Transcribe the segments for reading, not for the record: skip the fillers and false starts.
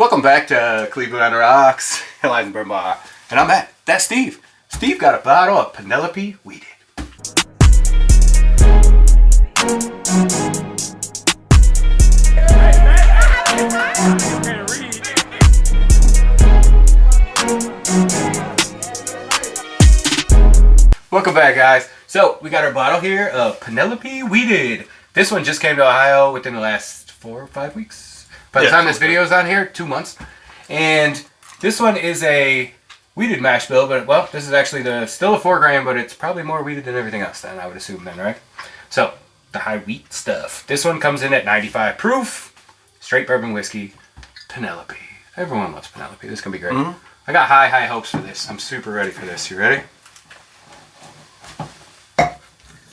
Welcome back to Cleveland on the Rocks, Bourbon Bar. And I'm Matt. That's Steve. Steve got a bottle of Penelope Wheated. Welcome back, guys. So we got our bottle here of Penelope Wheated. This one just came to Ohio within the last 4 or 5 weeks. By the time this video is on here, 2 months. And this one is a wheated mash bill, but well, this is actually still a 4 gram, but it's probably more wheated than everything else then, I would assume then, right? So, the high wheat stuff. This one comes in at 95 proof, straight bourbon whiskey, Penelope. Everyone loves Penelope. This is going to be great. I got high hopes for this. I'm super ready for this. You ready?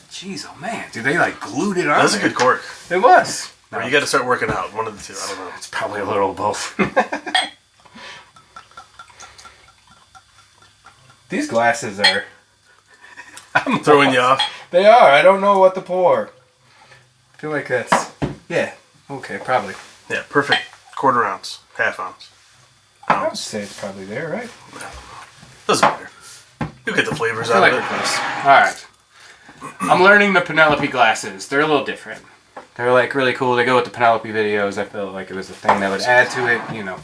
Jeez, oh man, dude, they like glued it on. That's a good cork. It was. Or you got to start working out. One of the two. I don't know. It's probably a little of both. These glasses are... I'm throwing you off. They are. I don't know what to pour. I feel like that's... Yeah. Okay, probably. Yeah, perfect. Quarter ounce. Half ounce. I would say it's probably there, right? Doesn't matter. You'll get the flavors out of it. Alright. I'm learning the Penelope glasses. They're a little different. They're like really cool. They go with the Penelope videos. I felt like it was a thing that would add to it, you know.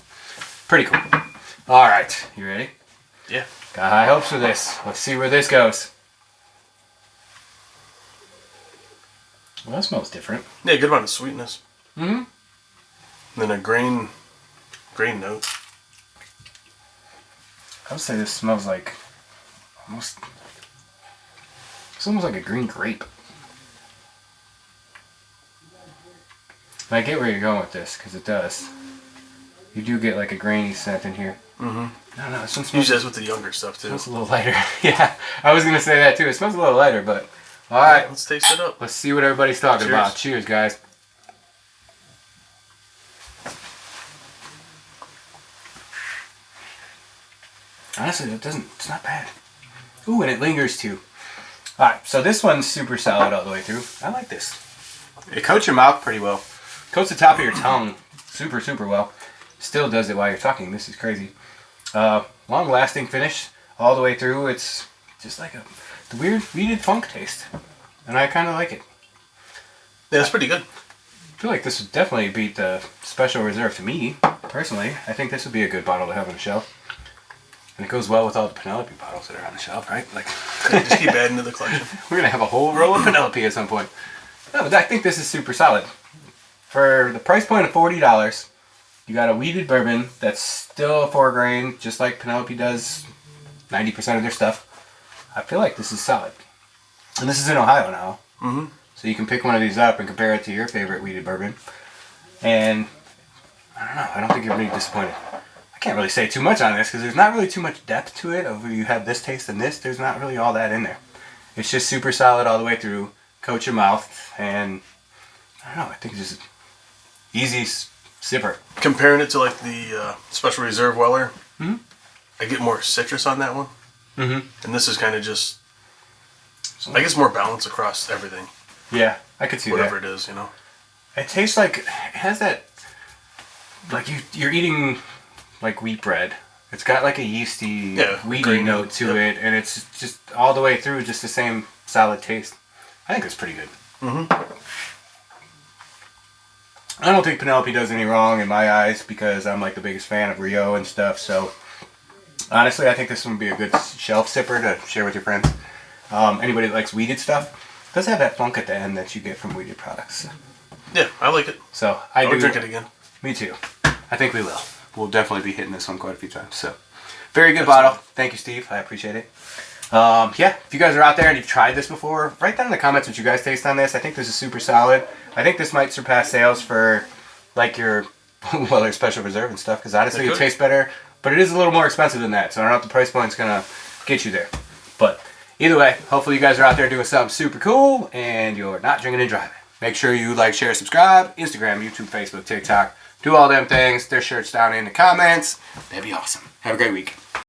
Pretty cool. Alright, you ready? Yeah. Got high hopes for this. Let's see where this goes. Well, that smells different. Yeah, good amount of sweetness. Mm-hmm. Then a grain note. I would say this smells like almost... It's almost like a green grape. I get where you're going with this, because it does. You do get like a grainy scent in here. Mm-hmm. No, this one smells... Usually that's with the younger stuff, too. It smells a little lighter. Yeah, I was going to say that, too. It smells a little lighter, but... Alright. Yeah, let's taste it up. Let's see what everybody's talking Cheers. about. Cheers, guys. Honestly, it's not bad. Ooh, and it lingers, too. Alright, so this one's super solid all the way through. I like this. It coats your mouth pretty well. Coats the top of your tongue super, super well. Still does it while you're talking. This is crazy. Long-lasting finish all the way through. It's just like the weird wheated funk taste. And I kind of like it. Yeah, it's pretty good. I feel like this would definitely beat the Special Reserve to me, personally. I think this would be a good bottle to have on the shelf. And it goes well with all the Penelope bottles that are on the shelf, right? Like, just keep adding to the collection. We're going to have a whole row of Penelope at some point. No, but I think this is super solid. For the price point of $40, you got a wheated bourbon that's still a 4 grain, just like Penelope does 90% of their stuff. I feel like this is solid. And this is in Ohio now. Mm-hmm. So you can pick one of these up and compare it to your favorite wheated bourbon. And I don't know, I don't think you're going to be disappointed. I can't really say too much on this because there's not really too much depth to it. Over you have this taste and this, there's not really all that in there. It's just super solid all the way through. Coat your mouth, and I don't know, I think it's just easy sipper. Comparing it to like the Special Reserve Weller, Mm-hmm. I get more citrus on that one. Mm-hmm. And this is kind of just, I guess, more balance across everything. Yeah, I could see whatever that. It is, you know. It tastes like, it has that, like you're eating like wheat bread. It's got like a yeasty, wheaty note to it, and it's just all the way through just the same solid taste. I think it's pretty good. Mm-hmm. I don't think Penelope does any wrong in my eyes because I'm like the biggest fan of Rio and stuff. So honestly, I think this one would be a good shelf sipper to share with your friends. Anybody that likes wheated stuff, it does have that funk at the end that you get from wheated products. Yeah, I like it. So I would drink it again. Me too. I think we will. We'll definitely be hitting this one quite a few times. So very good bottle. Thank you, Steve. I appreciate it. Yeah, if you guys are out there and you've tried this before, write down in the comments what you guys taste on this. I think this is super solid. I think this might surpass sales for like your Weller Special Reserve and stuff, because honestly it tastes better, but it is a little more expensive than that, so I don't know if the price point's going to get you there. But either way, hopefully you guys are out there doing something super cool and you're not drinking and driving. Make sure you like, share, subscribe, Instagram, YouTube, Facebook, TikTok. Do all them things. There's shirts down in the comments. That'd be awesome. Have a great week.